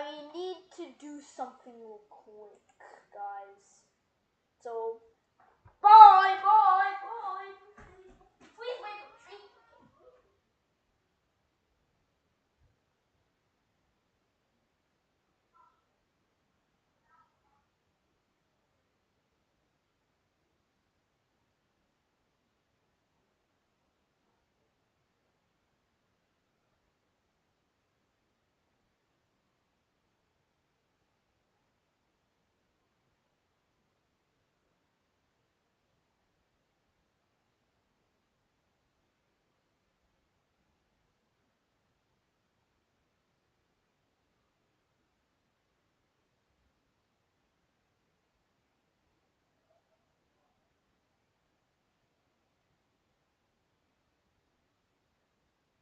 I need to do something real quick, guys. So, bye. Please wait for the treat.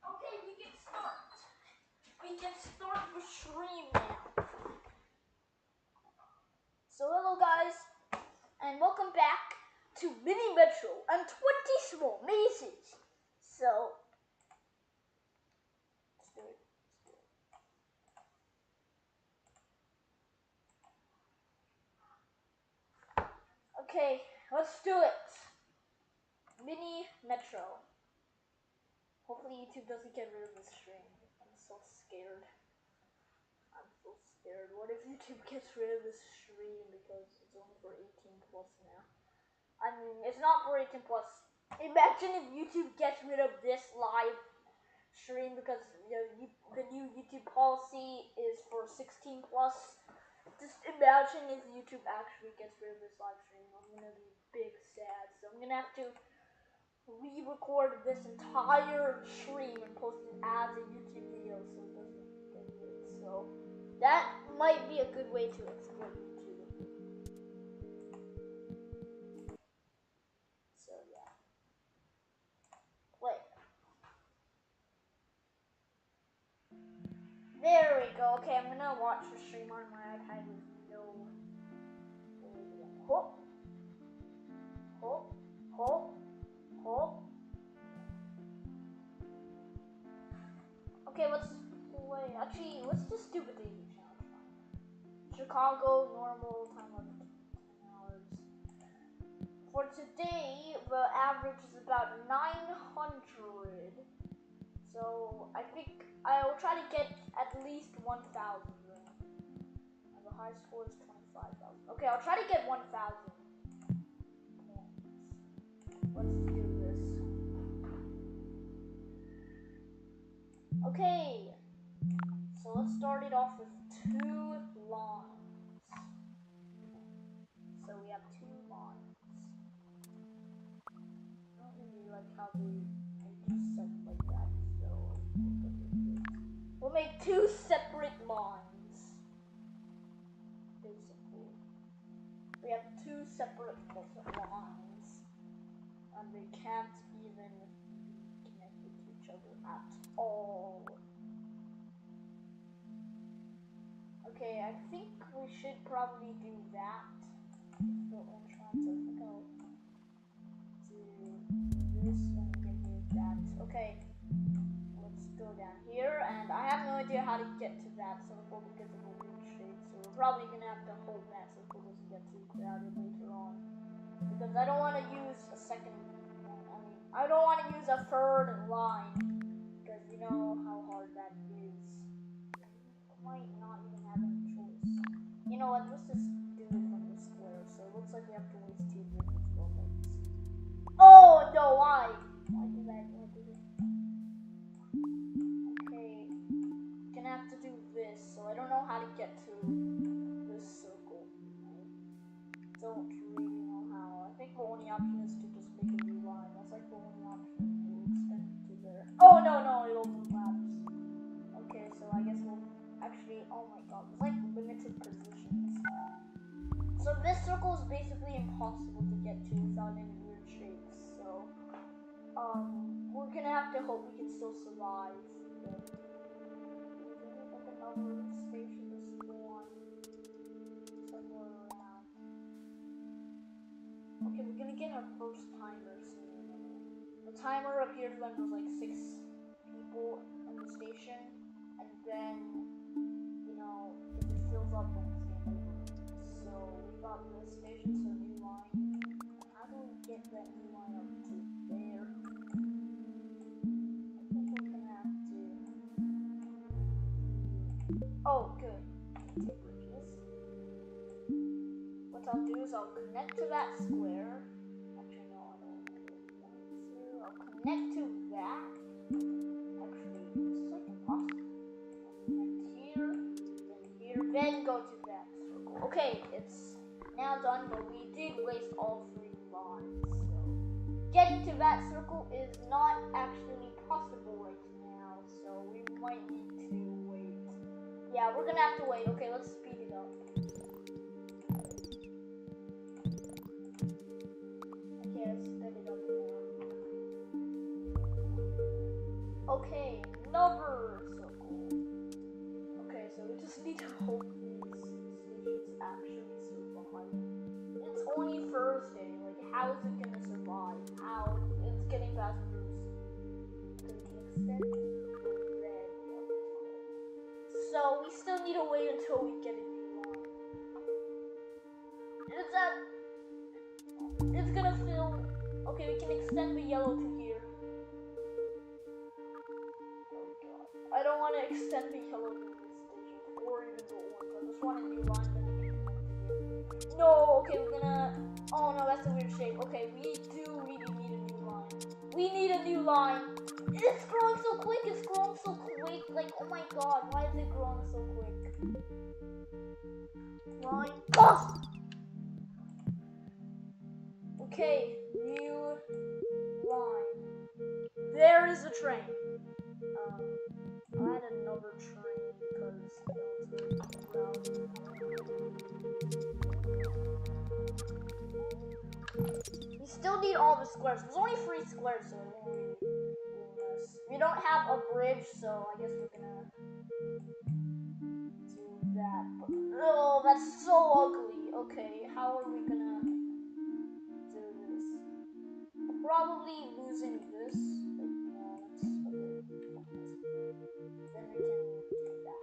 Okay, we can start. We can start the stream now. So hello guys, and welcome back to Mini Metro and 20 small mazes. So, let's do it. Okay, let's do it. Mini Metro. Hopefully YouTube doesn't get rid of this stream. I'm so scared. What if YouTube gets rid of this stream because it's only for 18 plus now? I mean, it's not for 18 plus. Imagine if YouTube gets rid of this live stream because the new YouTube policy is for 16 plus. Just imagine if YouTube actually gets rid of this live stream. I'm gonna be big sad. So I'm gonna have to re-record this entire stream and post it as a YouTube video so it doesn't get rid. So that might be a good way to explore YouTube. So yeah. Wait. There we go. Okay, I'm gonna watch the stream on my iPad with no. Hop. Hop. Hop. Hop. Okay, let's just do the daily challenge. Chicago, normal, time limit 10 hours. For today, the average is about 900. So, I think I'll try to get at least 1,000. And the high score is 25,000. Okay, I'll try to get 1,000 points. Let's do this. Okay, so let's start it off with 2 lines. So we have 2 lines. I don't really like how they just set like that, so we'll make 2 separate lines. Basically, we have 2 separate lines, and they can't even be connected to each other at all. Okay, I think we should probably do that. So I'm trying to think I'll do this and get rid of that. Okay, let's go down here, and I have no idea how to get to that circle because of the weird shape. So we're probably gonna have to hold that so it doesn't get too crowded later on. Because I don't want to use a second one. I mean, I don't want to use a third line because you know how hard that is. Might not even have any choice. You know what? Let's just do it from the square. So it looks like we have to waste 2 minutes for this. Oh no! Why? Why do that? Okay, gonna have to do this. So I don't know how to get to this circle. I don't really know how. I think the only option is to just make a new line. That's like the only option. We'll extend it to there. Oh no! It overlaps. Okay, so I guess we'll. Actually, oh my god, there's like limited positions. So this circle is basically impossible to get to without any weird shapes. So, we're gonna have to hope we can still survive. But like another station to spawn somewhere around. Okay, we're gonna get our first timer soon. The timer appears when there's like 6 people in the station, and then. up when it's game over. So we got this station to a new line. How do we get that new line up to there? I think we're gonna have to. Oh, good. Take bridges. What I'll do is I'll connect to that square. Actually, no, I don't want to. I'll connect to that. Actually, this is like impossible. Connect here, then go to that circle. Okay, it's now done, but we did waste all 3 lines. So getting to that circle is not actually possible right now. So we might need to wait. Yeah, we're gonna have to wait. Okay, let's speed it up. Okay, let's speed it up now. Okay, another circle. Okay, so we just need to hope these stations actually survive. It's only Thursday. Like, how is it gonna survive? How? It's getting passengers. Okay, we can extend the red. So we still need to wait until we get a new line. It's gonna fill. Okay, we can extend the yellow to here. Oh god. I don't want to extend the yellow to this station. Or even the orange. I just want a new line that we can connect to here. No, okay, we're gonna. Oh no, that's a weird shape. Okay, we do really need a new line. We need a new line. It's growing so quick. It's growing so quick. Like, oh my god, why is it growing so quick? Line. Oh! Okay, new line. There is a train. I'll add another train because it's really crowded. We still need all the squares. There's only 3 squares, so it won't really mess. We don't have a bridge, so I guess we're gonna do that. But, oh, that's so ugly. Okay, how are we gonna do this? Probably losing this. Like, no, that's okay. Then we can do that.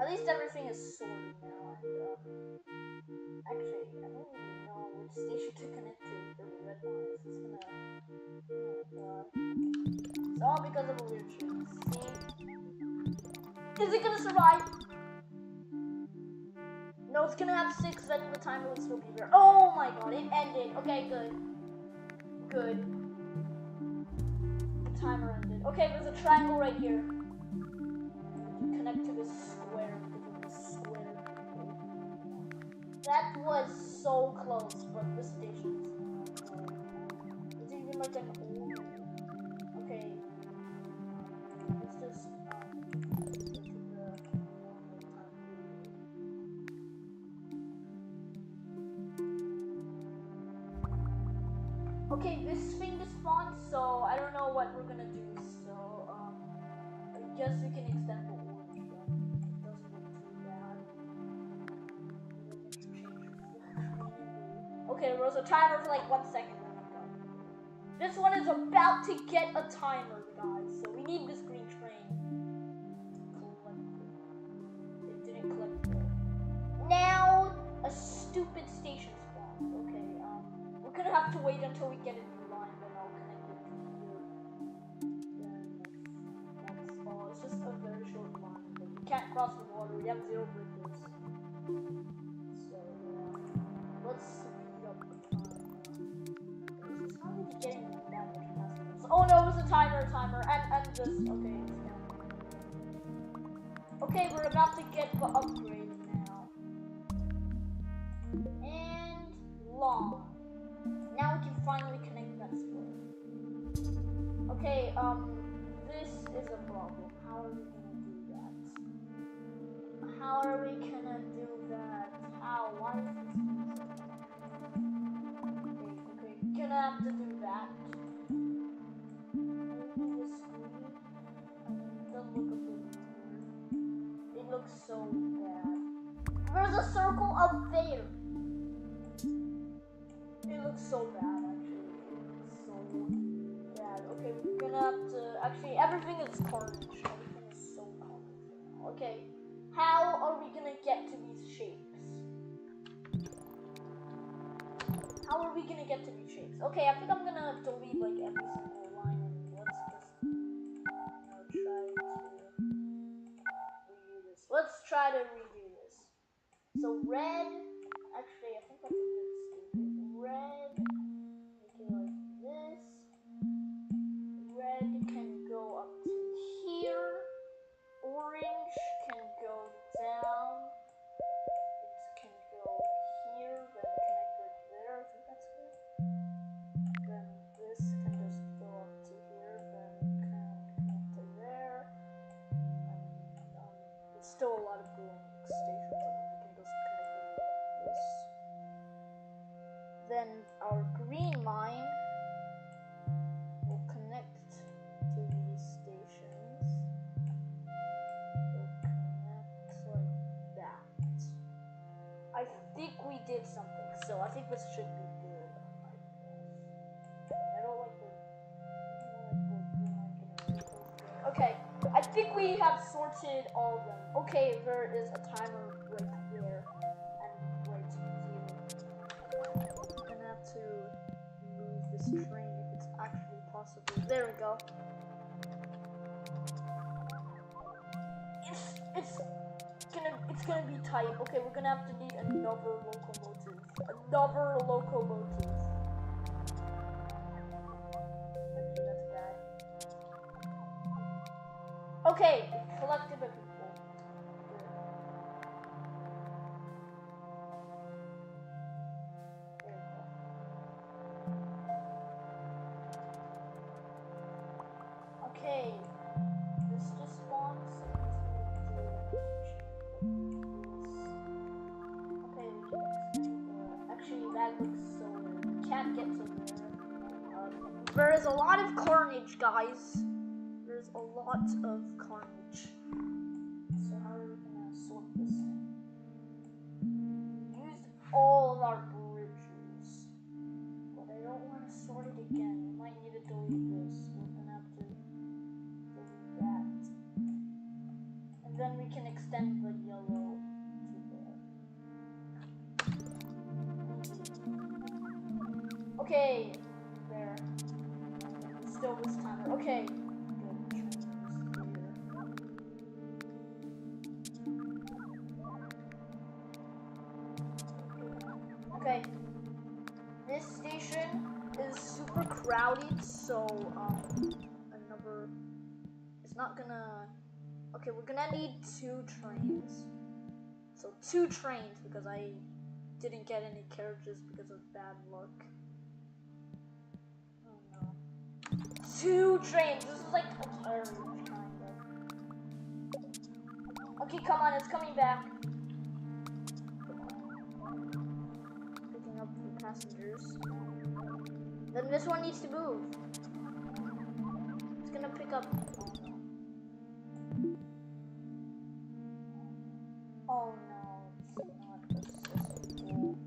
At least everything is sorted now. And actually, I don't even know which station to connect to for the red line. This is gonna. Oh god. It's all because of a weird trick. See? Is it gonna survive? No, it's gonna have 6, then the timer will still be there. Oh my god, it ended. Okay, good. Good. The timer ended. Okay, there's a triangle right here. Connect to this square because of this square. That was so close, but this station is not. It's even like an old. Okay. Let's just okay, this thing just spawned, so I don't know what we're gonna do. So I guess we can extend the orange one. It doesn't look too bad. Okay, there was a timer for like 1 second. This one is about to get a timer, guys. So we need this green train. It didn't collect it. Now a stupid station spawned. Okay, we're gonna have to wait until we get a new line, then I'll connect it to here. Then that's all. It's just a very short line. But we can't cross the water. We have 0 bridges. So let's speed up the time. How are we getting that much faster? Oh no, it was a timer, and this. Okay, it's down. Okay, we're about to get the upgrade now. And long. Now we can finally connect that square. Okay, this is a problem. How are we gonna do that? How are we gonna do that? How? Why is this okay, gonna have to do that. Maybe the screen. It does look a bit weird. It looks so bad. There's a circle up there. It looks so bad, actually. It's so bad. Okay, we're gonna have to. Actually, everything is carnage. Everything is so carnage. Okay, how how are we gonna get to these shapes? How are we gonna get to these shapes? Okay, I think I'm gonna delete like every single line and let's just try to redo this. So red, actually I think that's a bit stupid. Red, make it like this. Red can go up to here. Orange can go down. It can go here, then connect right there. I think that's good. Then this can just go up to here, then connect to there. It's still a lot of glowing stations. I mean, we can just connect with this. Then our green line will connect to these stations. Will connect like that. I think we did something, so I think this should be good. I don't like the green line getting too close to it. Okay, I think we have sorted all of them. Okay, there is a timer right there and right here. I'm gonna have to move this train if it's actually possible. There we go. It's gonna be tight. Okay, we're gonna have to need another locomotive. Another locomotive. Actually, that's bad. Okay, we collected the people. There we go. Okay, this just spawns. That looks so weird. We can't get to there. There is a lot of carnage, guys. There's a lot of carnage. So how are we gonna sort this? Used all of our bridges, but I don't want to sort it again. We might need to delete this. We're gonna have to delete that, and then we can extend the yellow. Okay, there. Still this timer. Okay. Okay. This station is super crowded, so another. It's not gonna. Okay, we're gonna need 2 trains. So 2 trains because I didn't get any carriages because of bad luck. 2 trains. This is like a carriage, kind of. Okay, come on, it's coming back. Picking up the passengers. Then this one needs to move. It's gonna pick up. Oh no, it's not accessible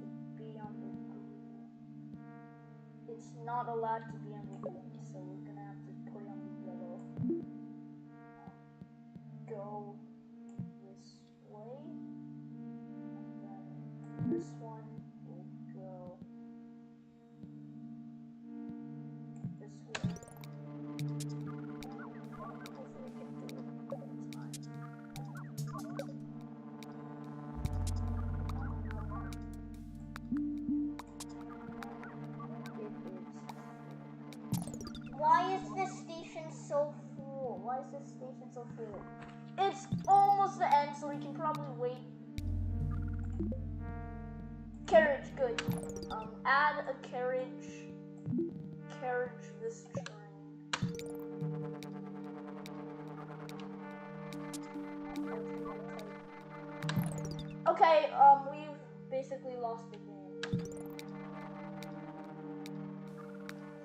to be on the green. It's not allowed to be on the green, so we're gonna have to put it on the yellow. Go this way, and then this one will go this way. Hopefully we can do it in time. Why is this station so full? Why is this station so full? It's almost the end, so we can probably wait. Carriage, good. Add a carriage. Carriage this train. Okay, we've basically lost the game.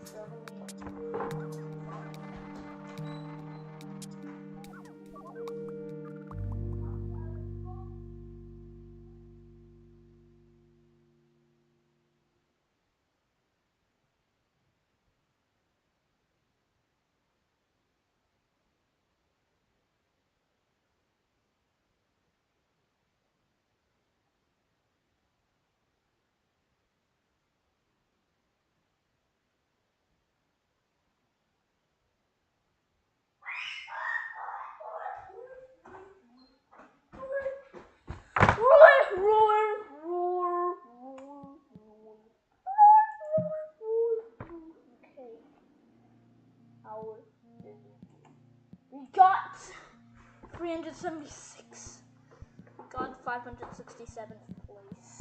So 376. Got 567th place.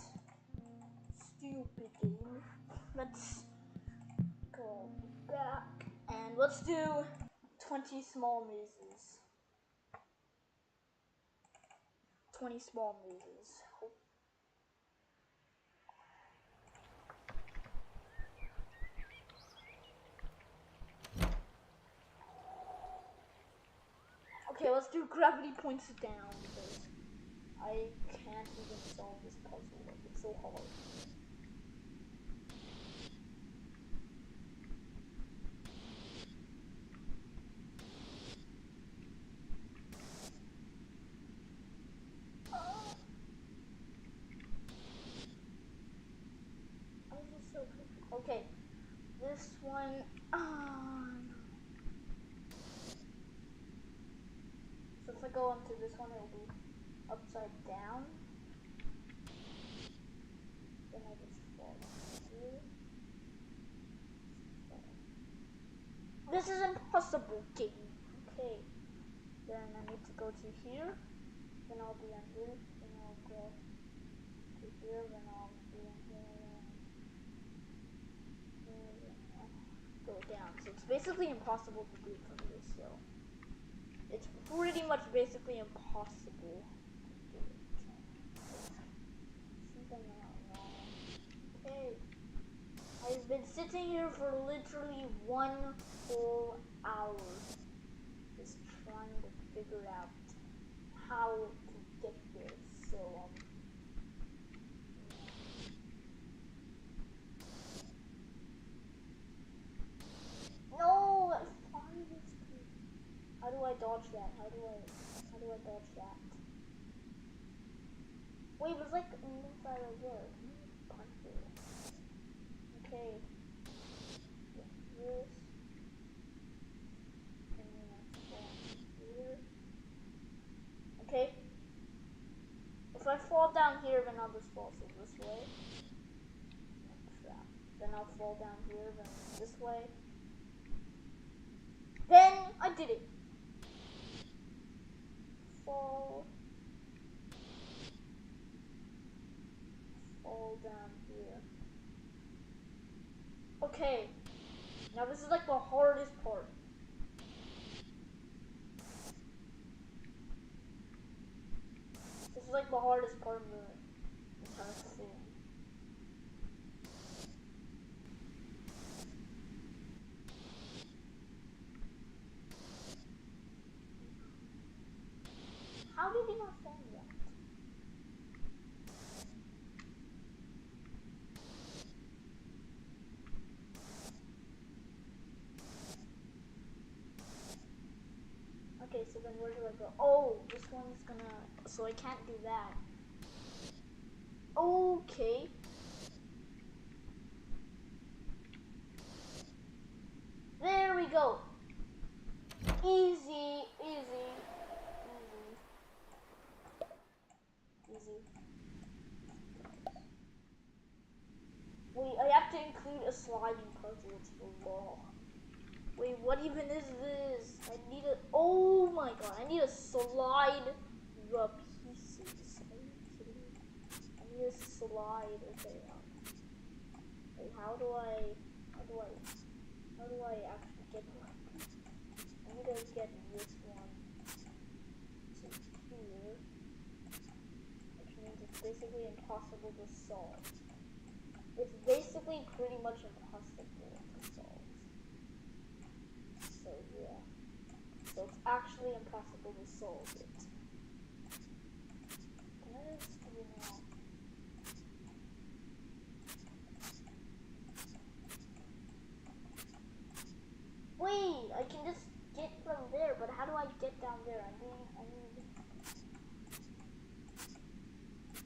Stupid game. Let's go back and let's do 20 small mazes. 20 small mazes. Okay, let's do gravity points down because I can't even solve this puzzle. It's so hard. Okay, this one. So if I go onto this one, it'll be upside down. Then I just fall here. This is impossible game. Okay. Then I need to go to here. Then I'll be on here. Then I'll go to here. Then I'll be on here. Go down. So it's basically impossible to do from this, so it's pretty much basically impossible to do it. Something wrong. Okay. I've been sitting here for literally 1 whole hour just trying to figure out how to get this, so no, how do I dodge that? How do I dodge that? Wait, it was like inside right there. Punch it. Okay. This. And then I fall here. Okay. If I fall down here, then I'll just fall this way. Crap. Then I'll fall down here, then this way. Then I did it. Fall down here. Okay. Now this is like the hardest part. This is like the hardest part of the entire thing. How did he not fall yet? Okay, so then where do I go? Oh, this one's gonna... So I can't do that. Okay. There we go. Easy, easy, easy. Easy. Wait, I have to include a sliding puzzle. It's the law. Wait, what even is this? I need a... Oh my god, I need to slide the pieces. Are you kidding me? I need to slide. Okay, wait, how do I actually get one? I need to get this one to here, which means it's basically impossible to solve. It's basically pretty much impossible to solve. So yeah, so it's actually impossible to solve it. Can I just do it now? Wait, I can just get from there, but how do I get down there? I need.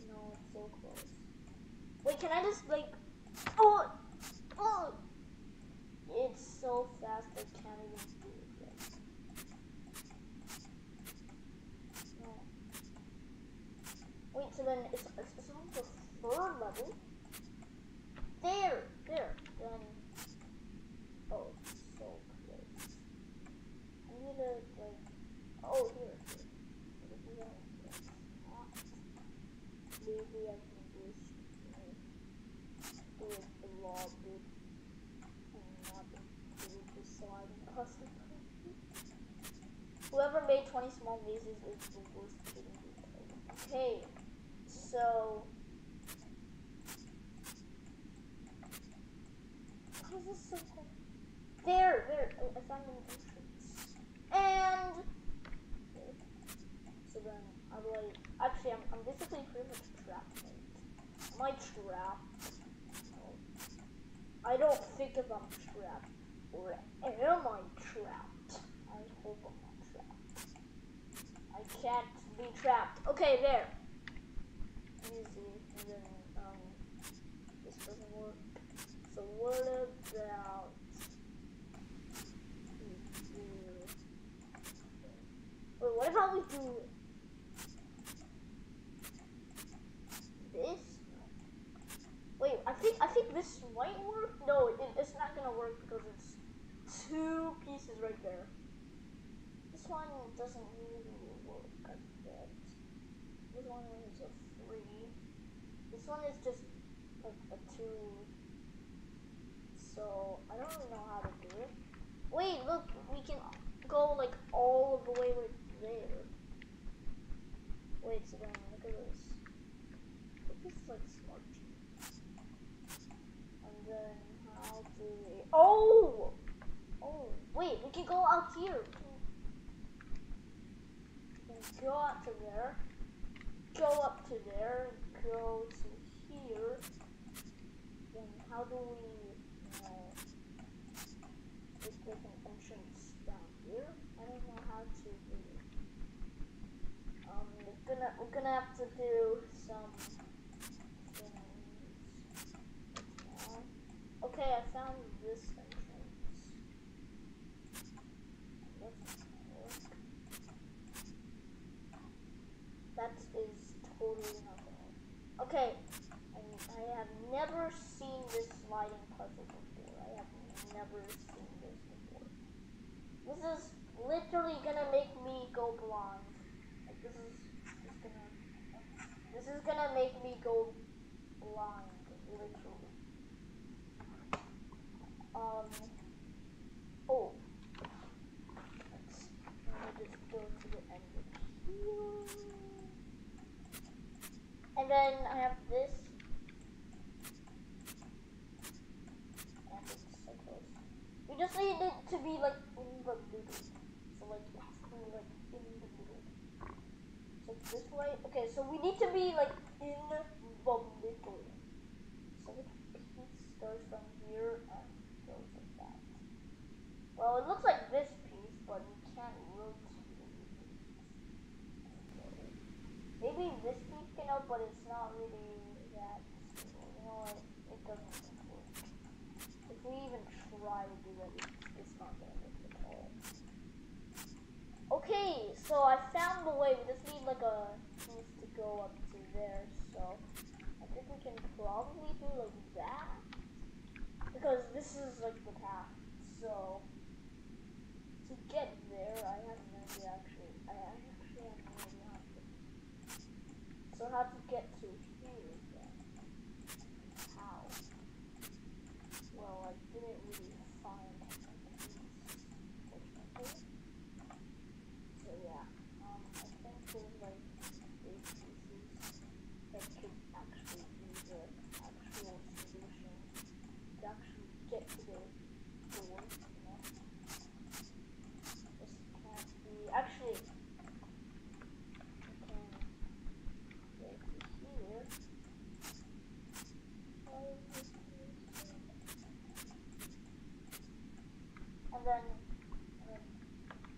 No, it's so close. Wait, can I just like? Oh. It's so fast I can't even do it yet. No. Wait, so then it's on the 3rd level. There. Then. Oh, it's so close. I need to like. Oh, here. maybe I can just do it the law bit and not include the sliding puzzle. Whoever made 20 small mazes is the worst kidding me. Okay, so why is this so cool? There, I found an entrance. And so then how do I actually I'm basically pretty much trapped. Am I trapped? No. I don't think if I'm trapped. Or am I trapped? I hope I'm not trapped. I can't be trapped. Okay, there. Easy. And then this doesn't work. So what about wait, what about we do this? Wait, I think this might work. No, it's not gonna work because it's 2 pieces right there. This one doesn't really work, I bet. This one is a 3. This one is just like a 2. So I don't really know how to do it. Wait, look, we can go like all the way right there. Wait, so then look at this. This is like smart. And then how do we? Oh, wait, we can go out here. We can go out to there. Go up to there. Go to here. Then how do we? There's like an entrance down here. I don't know how to do it. We're gonna have to do some things. Okay, I found this entrance. That's not gonna work. That is totally not gonna work. Okay, I have never seen this sliding puzzle before. I have never seen this before. This is literally gonna make me go blind. Like this is gonna make me go blind, literally. Oh. Let me just go to the end of here. And then I have this. And it's so close. We just need it to be like in the middle. So like it's like in the middle. So this way. Okay, so we need to be like in the middle. So which piece goes from here and goes like that? Well, it looks like this piece, but we can't rotate it. Maybe this piece can help, but it's not really that stable. You know what? It doesn't work. If we even try to do it, it's not gonna work at all. Okay, so I found the way. We just need like a piece to go up to there. So I think we can probably do like that. Because this is like the path. So to get there, I have no idea actually. I actually have no idea how to. So how to get to here then? How? Well, I didn't really find a piece, fortunately. So yeah, I think there's like 8 pieces that could actually be the actual solution to actually get to the door, you know? This can't be, actually, I can get to here. And then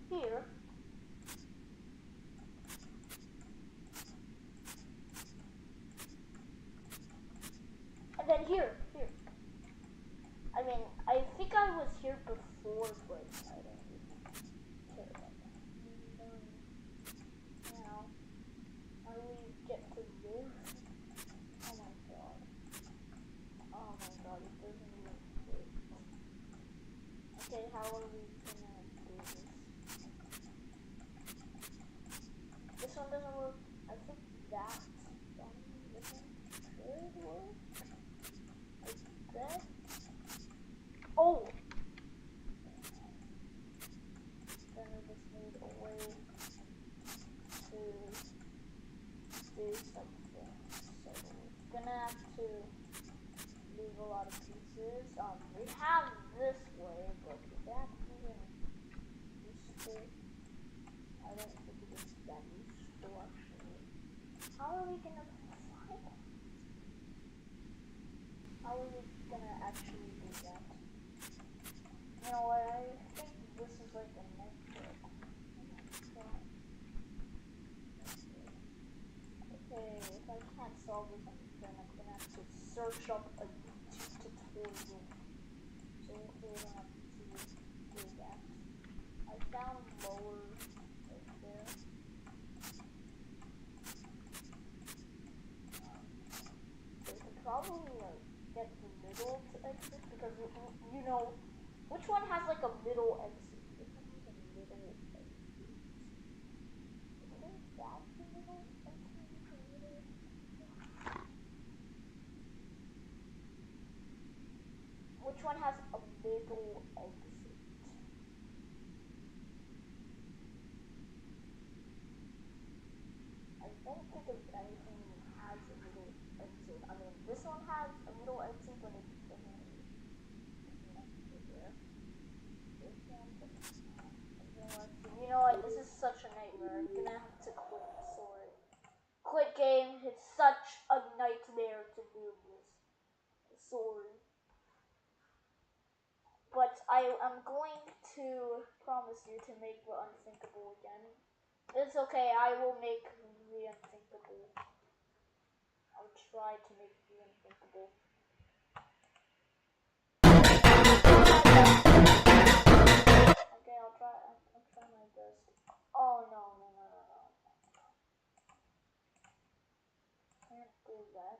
here. And then here. I mean, I think I was here before, but I don't really care about that. Now, how do we get to this? Oh my god. It doesn't even fit. Okay, how are we gonna do this? This one doesn't work. I think that's this Okay. I don't think it is that useful actually. How are we gonna find? How are we gonna actually do that? You know what? I think this is like a network. Okay, if I can't solve this, then I'm gonna have to search up a YouTube tutorial. So we're gonna have to do that. I found lower right there. So we can probably like get the middle to exit because you know which one has like a middle exit. This one has a middle exit. I think that's the middle exit. Which one has a middle exit? I don't think of anything has a middle exit. I mean, this one has a middle exit, but it doesn't. You know what? This is such a nightmare. I'm gonna have to quit. Sorry. Quit game. It's such a nightmare to do this. Sorry. But I am going to promise you to make the unthinkable again. It's okay. I will make the unthinkable. I'll try to make the unthinkable. Okay, I'll try my best. Oh no. Can't do that.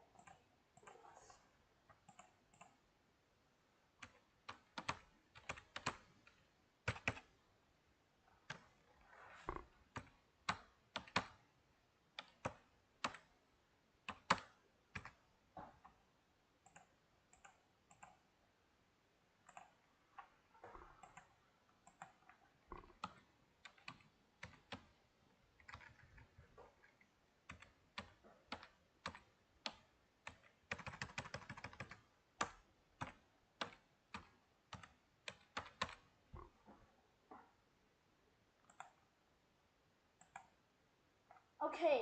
Okay.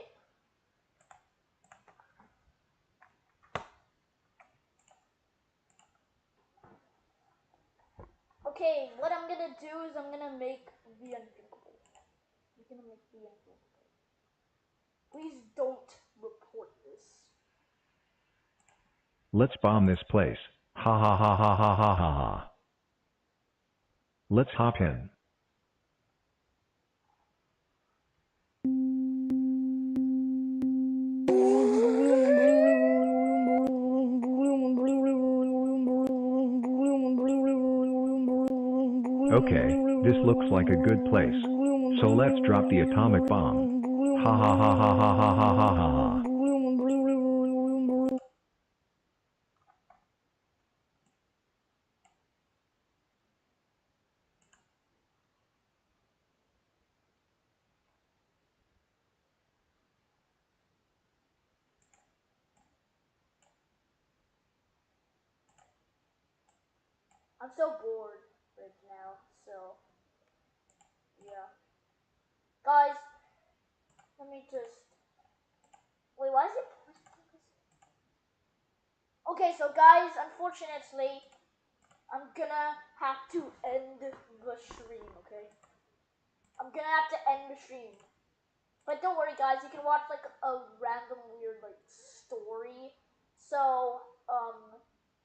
Okay, what I'm gonna do is I'm gonna make the unthinkable. I'm gonna make the unthinkable. Please don't report this. Let's bomb this place. Ha ha ha ha ha ha ha ha. Let's hop in. Okay, this looks like a good place. So let's drop the atomic bomb. Ha ha ha ha ha ha ha ha ha ha. I'm so bored right now, so yeah. Guys, let me just wait, why is it okay, so guys, unfortunately, I'm gonna have to end the stream, okay? I'm gonna have to end the stream. But don't worry guys, you can watch like a random weird like story. So,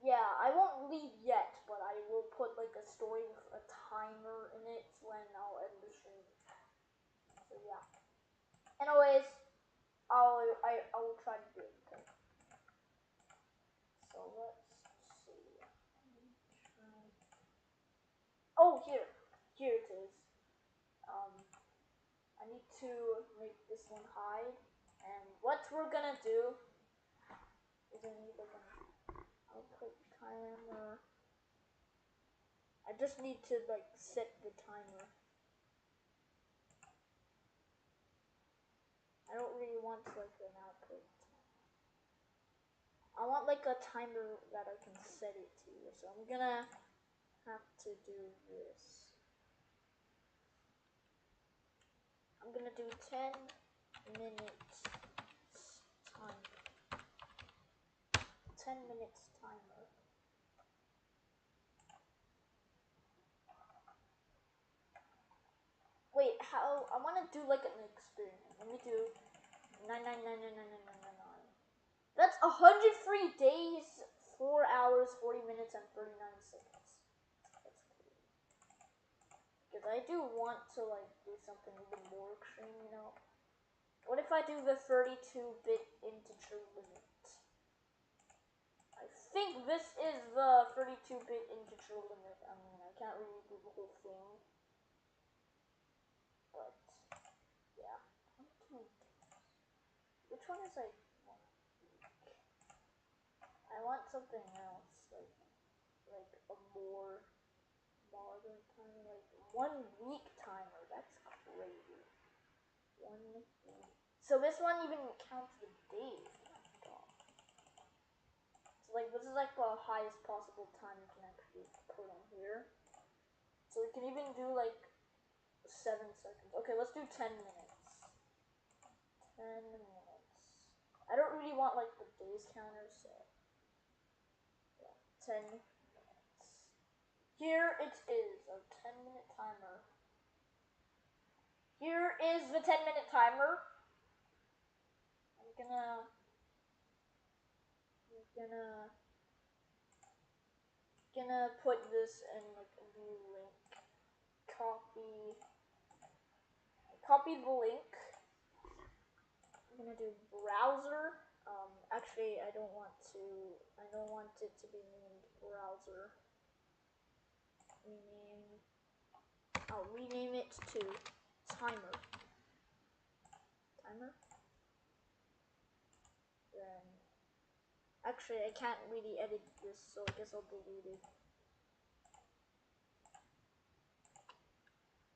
yeah, I won't leave yet, but I will put like a story with a timer in it when I'll end the stream. So yeah. Anyways, I will try to do it, okay? So let's see. Oh, here it is. I need to make this one hide, and what we're gonna do is I need like an output timer. I just need to like set the timer. I don't really want like an output. I want like a timer that I can set it to. So I'm gonna have to do this. I'm gonna do 10 minutes timer. 10 minutes timer. Wait, how? I want to do like an experiment. Let me do 9999999. That's 103 days, 4 hours, 40 minutes, and 39 seconds. That's cool. Because I do want to like do something even more extreme, you know. What if I do the 32-bit integer limit? I think this is the 32-bit integer limit. I mean, I can't really do the whole thing. But, yeah. Which one is like... I want something else. Like a more modern timer. Like 1 week timer. That's crazy. 1 week. So this one even counts the days. Like this is like the highest possible time you can actually put on here. So we can even do like 7 seconds. Okay, let's do 10 minutes. 10 minutes. I don't really want like the days counter, so yeah, 10 minutes. Here it is, a 10-minute timer. Here is the 10-minute timer. I'm gonna put this in like a new link. Copy the link. I'm gonna do browser. Actually, I don't want it to be named browser. I'll rename it to timer. Then, actually, I can't really edit this, so I guess I'll delete it.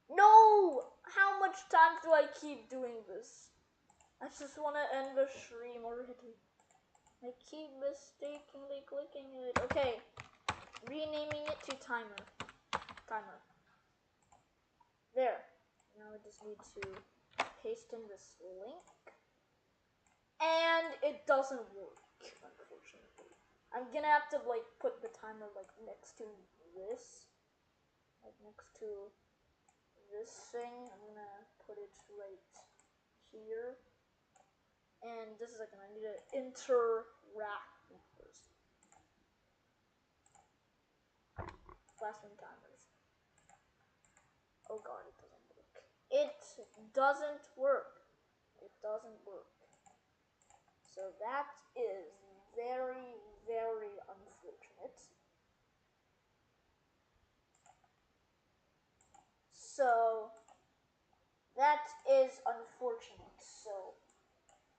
No! How much time do I keep doing this? I just want to end the stream already. I keep mistakenly clicking it. Okay, renaming it to timer. There. Now I just need to paste in this link. And it doesn't work, unfortunately. I'm gonna have to like put the timer like next to this. Like next to this thing. I'm gonna put it right here. And this is like I need to interact with this. Classroom timers. Oh god, it doesn't work. It doesn't work. It doesn't work. So that is very, very unfortunate. So that is unfortunate. So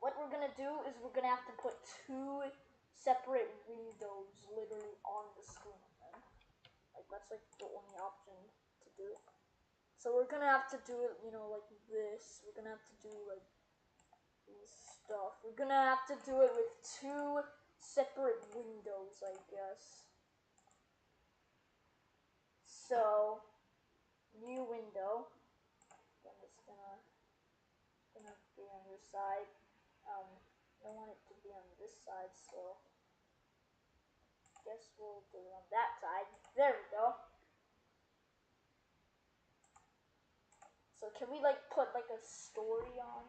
what we're gonna do is we're gonna have to put 2 separate windows literally on the screen. Then. Like that's like the only option to do. So we're gonna have to do it, you know, like this. We're gonna have to do like this stuff. We're gonna have to do it with 2 separate windows, I guess. So new window. I'm just gonna be on your side. I don't want it to be on this side, so guess we'll do it on that side. There we go. So can we like put like a story on?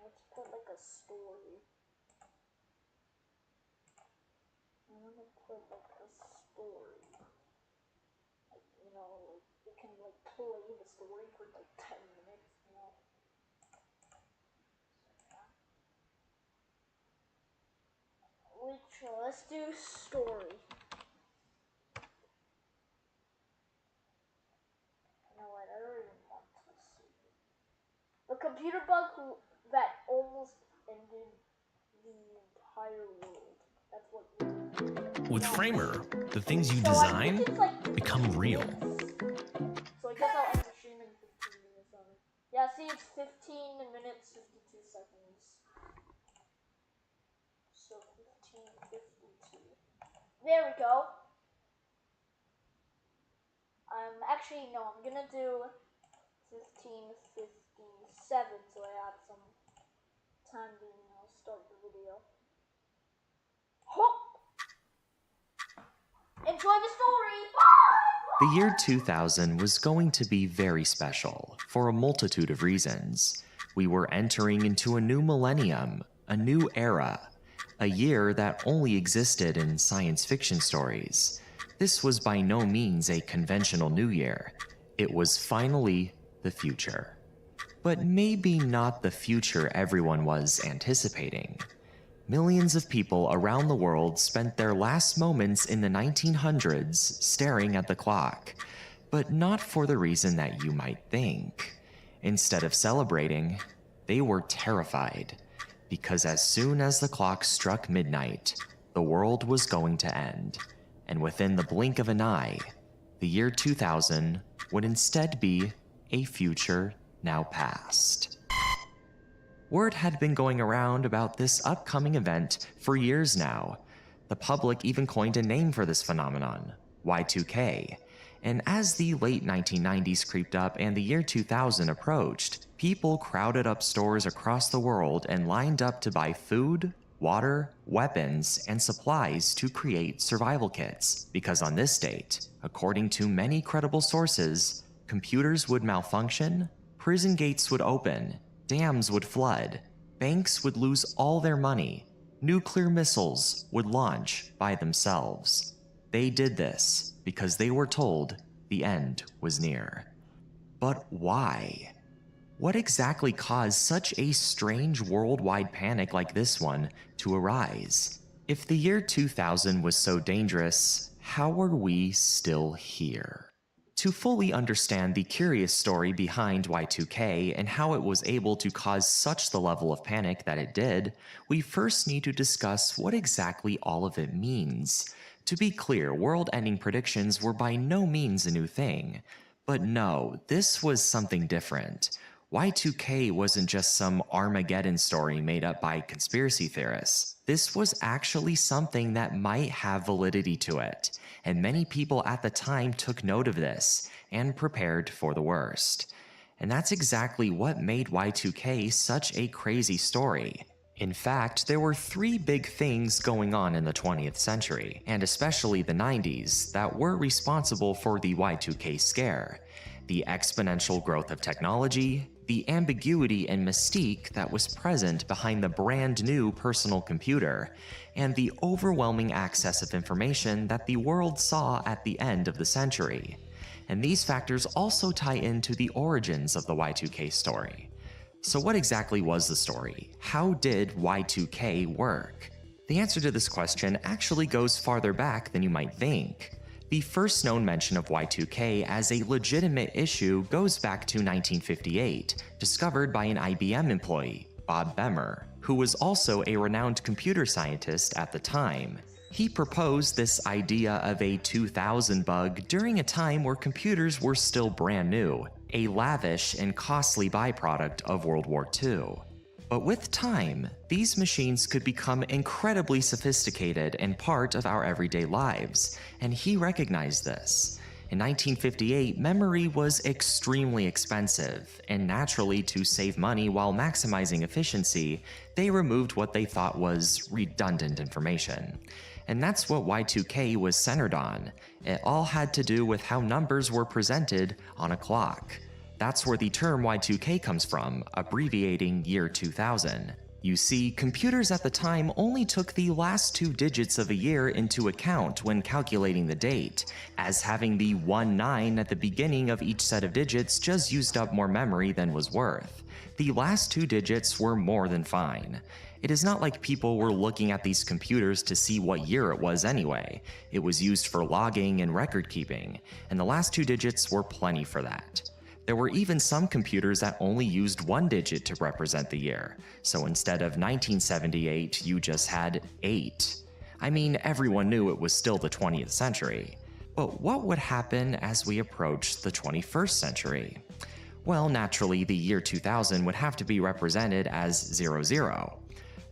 Let's put like a story. I want to put like a story. Like, you know, like we can like play the story for like 10 minutes, you know. Let's do story. You know what? I don't even want to see. The computer bug that almost ended the entire world. That's what. With Framer, the things you design become real. So I guess I'll end the stream in 15 minutes on it. Yeah, see, it's 15 minutes, 52 seconds. So 15:52. There we go. Actually, no, I'm gonna do 15:57. 7, so I have some time to start the video. Enjoy the story! The year 2000 was going to be very special for a multitude of reasons. We were entering into a new millennium, a new era, a year that only existed in science fiction stories. This was by no means a conventional new year. It was finally the future. But maybe not the future everyone was anticipating. Millions of people around the world spent their last moments in the 1900s staring at the clock, but not for the reason that you might think. Instead of celebrating, they were terrified, because as soon as the clock struck midnight, the world was going to end, and within the blink of an eye, the year 2000 would instead be a future now past. Word had been going around about this upcoming event for years now. The public even coined a name for this phenomenon, Y2K. And as the late 1990s creeped up and the year 2000 approached, people crowded up stores across the world and lined up to buy food, water, weapons, and supplies to create survival kits. Because on this date, according to many credible sources, computers would malfunction, prison gates would open, dams would flood, banks would lose all their money, nuclear missiles would launch by themselves. They did this because they were told the end was near. But why? What exactly caused such a strange worldwide panic like this one to arise? If the year 2000 was so dangerous, how are we still here? To fully understand the curious story behind Y2K and how it was able to cause such the level of panic that it did, we first need to discuss what exactly all of it means. To be clear, world-ending predictions were by no means a new thing. But no, this was something different. Y2K wasn't just some Armageddon story made up by conspiracy theorists. This was actually something that might have validity to it, and many people at the time took note of this and prepared for the worst. And that's exactly what made Y2K such a crazy story. In fact, there were 3 big things going on in the 20th century, and especially the 90s, that were responsible for the Y2K scare. The exponential growth of technology, the ambiguity and mystique that was present behind the brand new personal computer, and the overwhelming access of information that the world saw at the end of the century. And these factors also tie into the origins of the Y2K story. So what exactly was the story? How did Y2K work? The answer to this question actually goes farther back than you might think. The first known mention of Y2K as a legitimate issue goes back to 1958, discovered by an IBM employee, Bob Bemer, who was also a renowned computer scientist at the time. He proposed this idea of a 2000 bug during a time where computers were still brand new, a lavish and costly byproduct of World War II. But with time, these machines could become incredibly sophisticated and part of our everyday lives, and he recognized this. In 1958, memory was extremely expensive, and naturally, to save money while maximizing efficiency, they removed what they thought was redundant information. And that's what Y2K was centered on. It all had to do with how numbers were presented on a clock. That's where the term Y2K comes from, abbreviating year 2000. You see, computers at the time only took the last 2 digits of a year into account when calculating the date, as having the 19 at the beginning of each set of digits just used up more memory than was worth. The last 2 digits were more than fine. It is not like people were looking at these computers to see what year it was anyway. It was used for logging and record keeping, and the last 2 digits were plenty for that. There were even some computers that only used 1 digit to represent the year, so instead of 1978, you just had 8. I mean, everyone knew it was still the 20th century. But what would happen as we approached the 21st century? Well, naturally, the year 2000 would have to be represented as 00.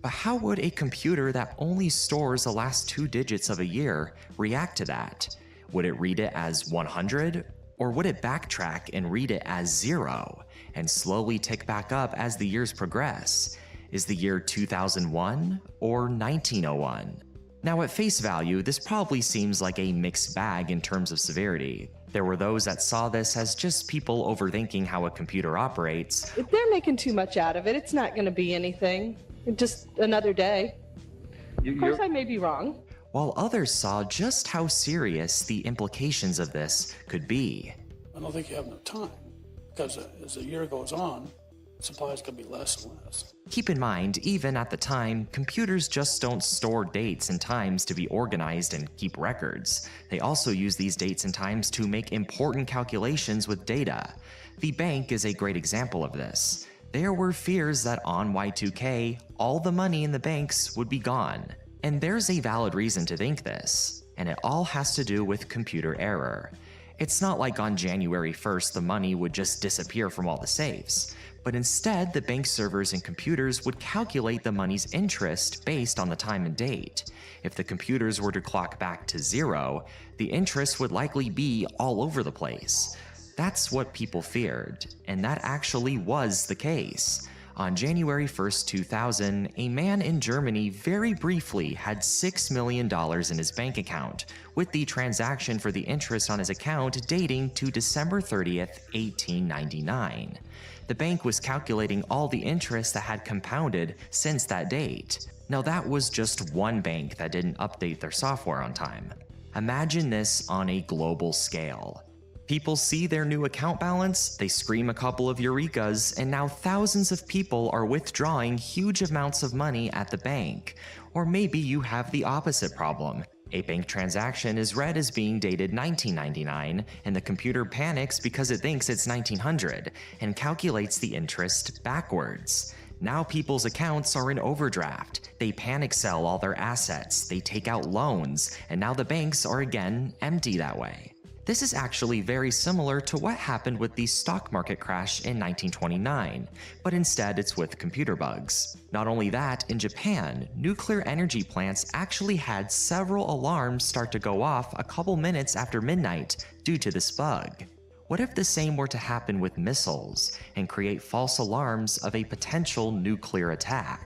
But how would a computer that only stores the last 2 digits of a year react to that? Would it read it as 100? Or would it backtrack and read it as 0 and slowly tick back up as the years progress? Is the year 2001 or 1901? Now, at face value, this probably seems like a mixed bag in terms of severity. There were those that saw this as just people overthinking how a computer operates. If they're making too much out of it, it's not going to be anything. Just another day. Of course, I may be wrong. While others saw just how serious the implications of this could be. I don't think you have enough time, because as the year goes on, supply is going to be less and less. Keep in mind, even at the time, computers just don't store dates and times to be organized and keep records. They also use these dates and times to make important calculations with data. The bank is a great example of this. There were fears that on Y2K, all the money in the banks would be gone. And there's a valid reason to think this, and it all has to do with computer error. It's not like on January 1st the money would just disappear from all the safes, but instead the bank servers and computers would calculate the money's interest based on the time and date. If the computers were to clock back to 0, the interest would likely be all over the place. That's what people feared, and that actually was the case. On January 1st, 2000, a man in Germany very briefly had $6 million in his bank account, with the transaction for the interest on his account dating to December 30th, 1899. The bank was calculating all the interest that had compounded since that date. Now that was just one bank that didn't update their software on time. Imagine this on a global scale. People see their new account balance, they scream a couple of eurekas, and now thousands of people are withdrawing huge amounts of money at the bank. Or maybe you have the opposite problem. A bank transaction is read as being dated 1999, and the computer panics because it thinks it's 1900, and calculates the interest backwards. Now people's accounts are in overdraft, they panic sell all their assets, they take out loans, and now the banks are again empty that way. This is actually very similar to what happened with the stock market crash in 1929, but instead it's with computer bugs. Not only that, in Japan, nuclear energy plants actually had several alarms start to go off a couple minutes after midnight due to this bug. What if the same were to happen with missiles and create false alarms of a potential nuclear attack?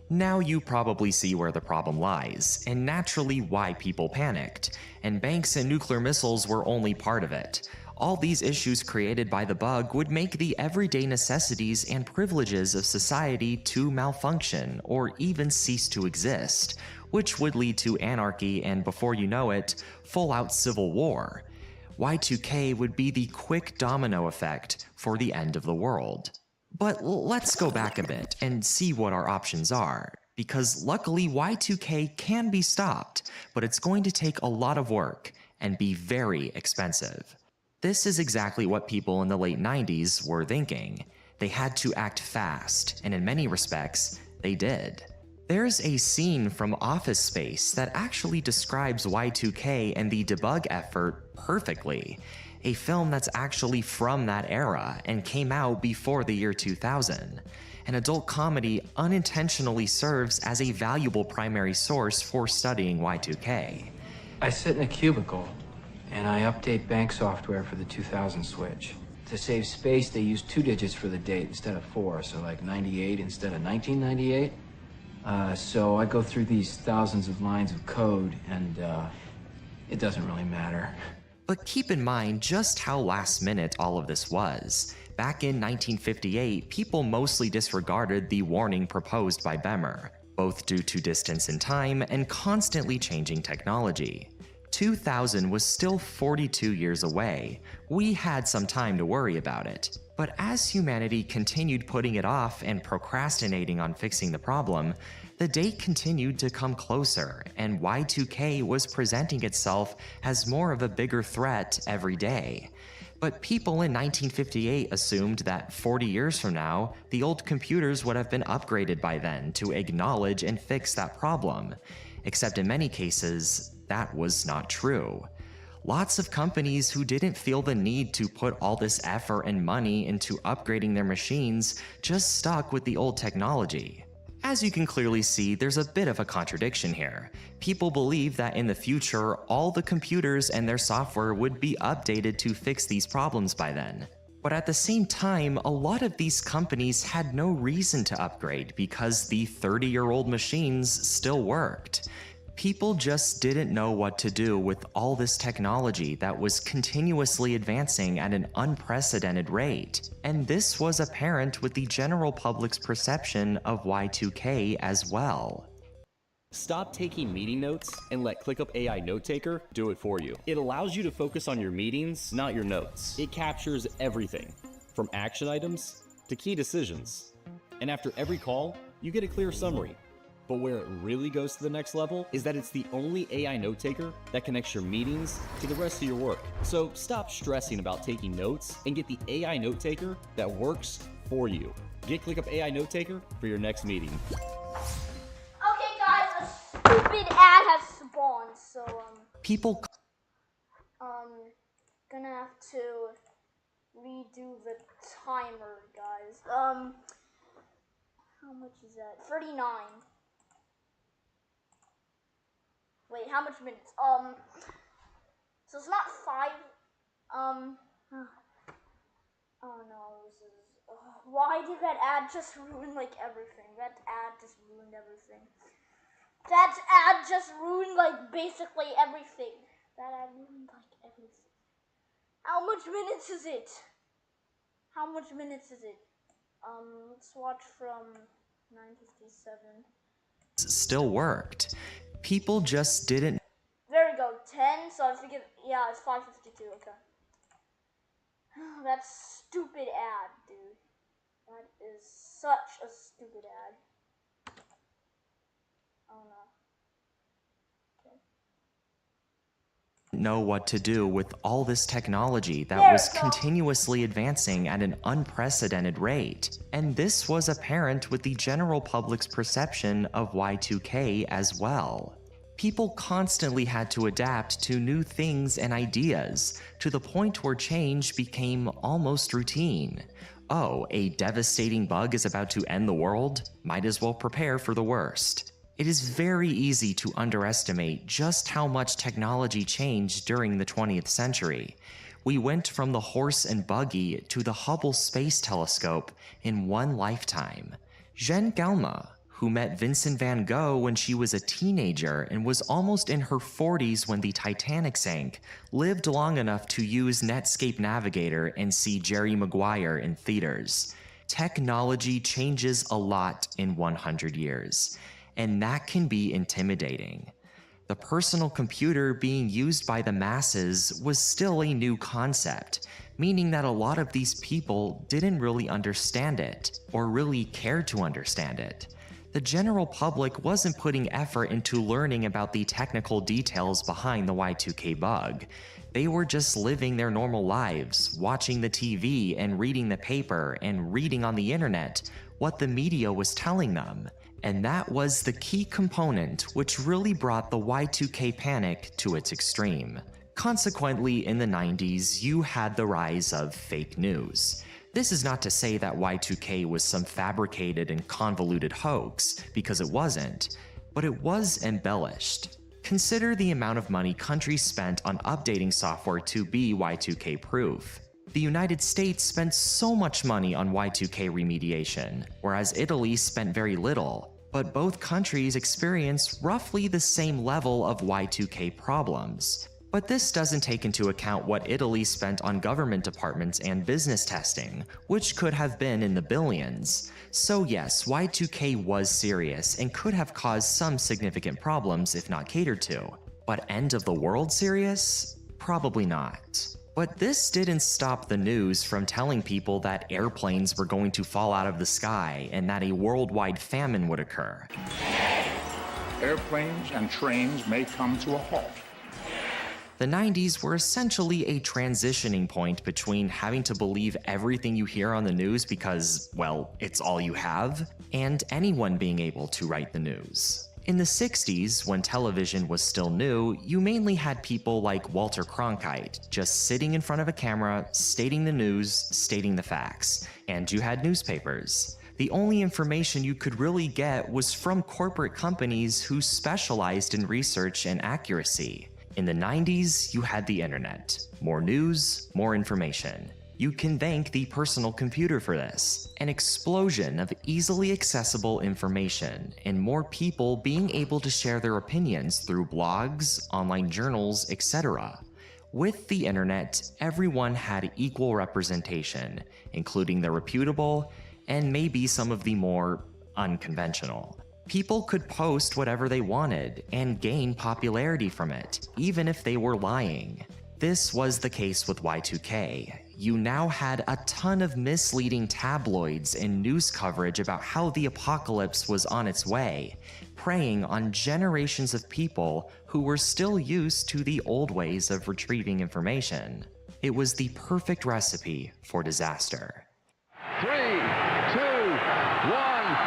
Now you probably see where the problem lies, and naturally why people panicked, and banks and nuclear missiles were only part of it. All these issues created by the bug would make the everyday necessities and privileges of society to malfunction or even cease to exist, which would lead to anarchy and, before you know it, full-out civil war. Y2K would be the quick domino effect for the end of the world. But let's go back a bit and see what our options are, because luckily Y2K can be stopped, but it's going to take a lot of work and be very expensive. This is exactly what people in the late 90s were thinking. They had to act fast, and in many respects, they did. There's a scene from Office Space that actually describes Y2K and the debug effort perfectly. A film that's actually from that era and came out before the year 2000. An adult comedy unintentionally serves as a valuable primary source for studying Y2K. I sit in a cubicle and I update bank software for the 2000 switch. To save space, they use 2 digits for the date instead of 4, so like 98 instead of 1998. So I go through these thousands of lines of code and it doesn't really matter. But keep in mind just how last minute all of this was. Back in 1958, people mostly disregarded the warning proposed by Bemer, both due to distance in time and constantly changing technology. 2000 was still 42 years away. We had some time to worry about it. But as humanity continued putting it off and procrastinating on fixing the problem, the date continued to come closer, and Y2K was presenting itself as more of a bigger threat every day. But people in 1958 assumed that 40 years from now, the old computers would have been upgraded by then to acknowledge and fix that problem. Except in many cases, that was not true. Lots of companies who didn't feel the need to put all this effort and money into upgrading their machines just stuck with the old technology. As you can clearly see, there's a bit of a contradiction here. People believe that in the future, all the computers and their software would be updated to fix these problems by then. But at the same time, a lot of these companies had no reason to upgrade because the 30-year-old machines still worked. People just didn't know what to do with all this technology that was continuously advancing at an unprecedented rate. And this was apparent with the general public's perception of Y2K as well. Stop taking meeting notes and let ClickUp AI Note Taker do it for you. It allows you to focus on your meetings, not your notes. It captures everything, from action items to key decisions. And after every call, you get a clear summary. But where it really goes to the next level is that it's the only AI note taker that connects your meetings to the rest of your work. So stop stressing about taking notes and get the AI note taker that works for you. Get ClickUp AI Note Taker for your next meeting. Okay guys, a stupid ad has spawned, so People gonna have to redo the timer, guys. How much is that? 39. Wait, how much minutes? So it's not 5. Oh no, this is. Why did that ad just ruin like everything? That ad just ruined everything. That ad just ruined like basically everything. That ad ruined like everything. How much minutes is it? How much minutes is it? Let's watch from 9:57. still worked. People just didn't. There we go, 10, so I think yeah, it's 5:52, okay. That stupid ad, dude. That is such a stupid ad. Oh no. Okay. Know what to do with all this technology that was continuously advancing at an unprecedented rate. And this was apparent with the general public's perception of Y2K as well. People constantly had to adapt to new things and ideas, to the point where change became almost routine. Oh, a devastating bug is about to end the world? Might as well prepare for the worst. It is very easy to underestimate just how much technology changed during the 20th century. We went from the horse and buggy to the Hubble Space Telescope in one lifetime. Jeanne Galma, who met Vincent van Gogh when she was a teenager and was almost in her 40s when the Titanic sank, lived long enough to use Netscape Navigator and see Jerry Maguire in theaters. Technology changes a lot in 100 years, and that can be intimidating. The personal computer being used by the masses was still a new concept, meaning that a lot of these people didn't really understand it, or really care to understand it. The general public wasn't putting effort into learning about the technical details behind the Y2K bug. They were just living their normal lives, watching the TV and reading the paper and reading on the internet what the media was telling them. And that was the key component which really brought the Y2K panic to its extreme. Consequently, in the 90s, you had the rise of fake news. This is not to say that Y2K was some fabricated and convoluted hoax, because it wasn't, but it was embellished. Consider the amount of money countries spent on updating software to be Y2K proof. The United States spent so much money on Y2K remediation, whereas Italy spent very little, but both countries experienced roughly the same level of Y2K problems. But this doesn't take into account what Italy spent on government departments and business testing, which could have been in the billions. So yes, Y2K was serious and could have caused some significant problems if not catered to. But end of the world serious? Probably not. But this didn't stop the news from telling people that airplanes were going to fall out of the sky and that a worldwide famine would occur. Airplanes and trains may come to a halt. The 90s were essentially a transitioning point between having to believe everything you hear on the news because, well, it's all you have, and anyone being able to write the news. In the 60s, when television was still new, you mainly had people like Walter Cronkite, just sitting in front of a camera, stating the news, stating the facts, and you had newspapers. The only information you could really get was from corporate companies who specialized in research and accuracy. In the 90s, you had the internet. More news, more information. You can thank the personal computer for this. An explosion of easily accessible information, and more people being able to share their opinions through blogs, online journals, etc. With the internet, everyone had equal representation, including the reputable and maybe some of the more unconventional. People could post whatever they wanted and gain popularity from it, even if they were lying. This was the case with Y2K. You now had a ton of misleading tabloids and news coverage about how the apocalypse was on its way, preying on generations of people who were still used to the old ways of retrieving information. It was the perfect recipe for disaster. 3, 2, 1,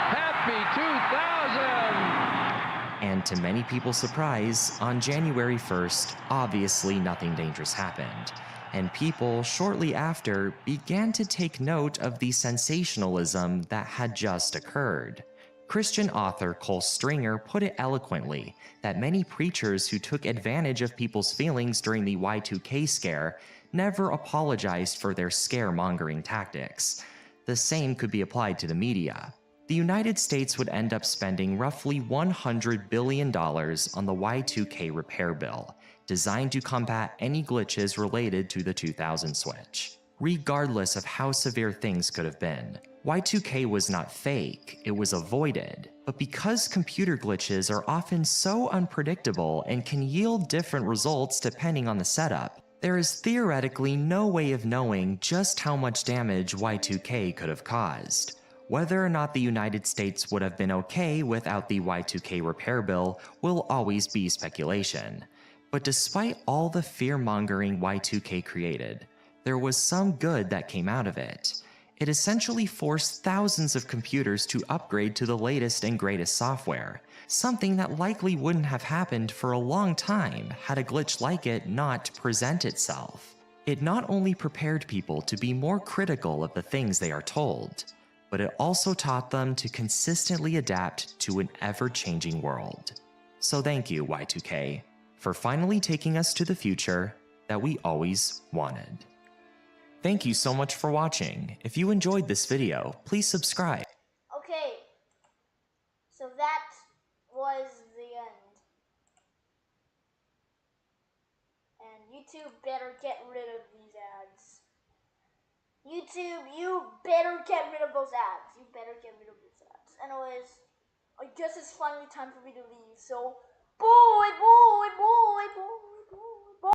happy 2000! And to many people's surprise, on January 1st, obviously nothing dangerous happened, and people shortly after began to take note of the sensationalism that had just occurred. Christian author Cole Stringer put it eloquently that many preachers who took advantage of people's feelings during the Y2K scare never apologized for their scaremongering tactics. The same could be applied to the media. The United States would end up spending roughly $100 billion on the Y2K repair bill, designed to combat any glitches related to the 2000 switch. Regardless of how severe things could have been, Y2K was not fake, it was avoided. But because computer glitches are often so unpredictable and can yield different results depending on the setup, there is theoretically no way of knowing just how much damage Y2K could have caused. Whether or not the United States would have been okay without the Y2K repair bill will always be speculation. But despite all the fear-mongering Y2K created, there was some good that came out of it. It essentially forced thousands of computers to upgrade to the latest and greatest software, something that likely wouldn't have happened for a long time had a glitch like it not present itself. It not only prepared people to be more critical of the things they are told, but it also taught them to consistently adapt to an ever-changing world. So thank you, Y2K, for finally taking us to the future that we always wanted. Thank you so much for watching. If you enjoyed this video, please subscribe. Okay, so that was the end. And YouTube better get rid of these ads. YouTube, you better get rid of those ads. You better get rid of those ads. Anyways, I guess it's finally time for me to leave. So, boy.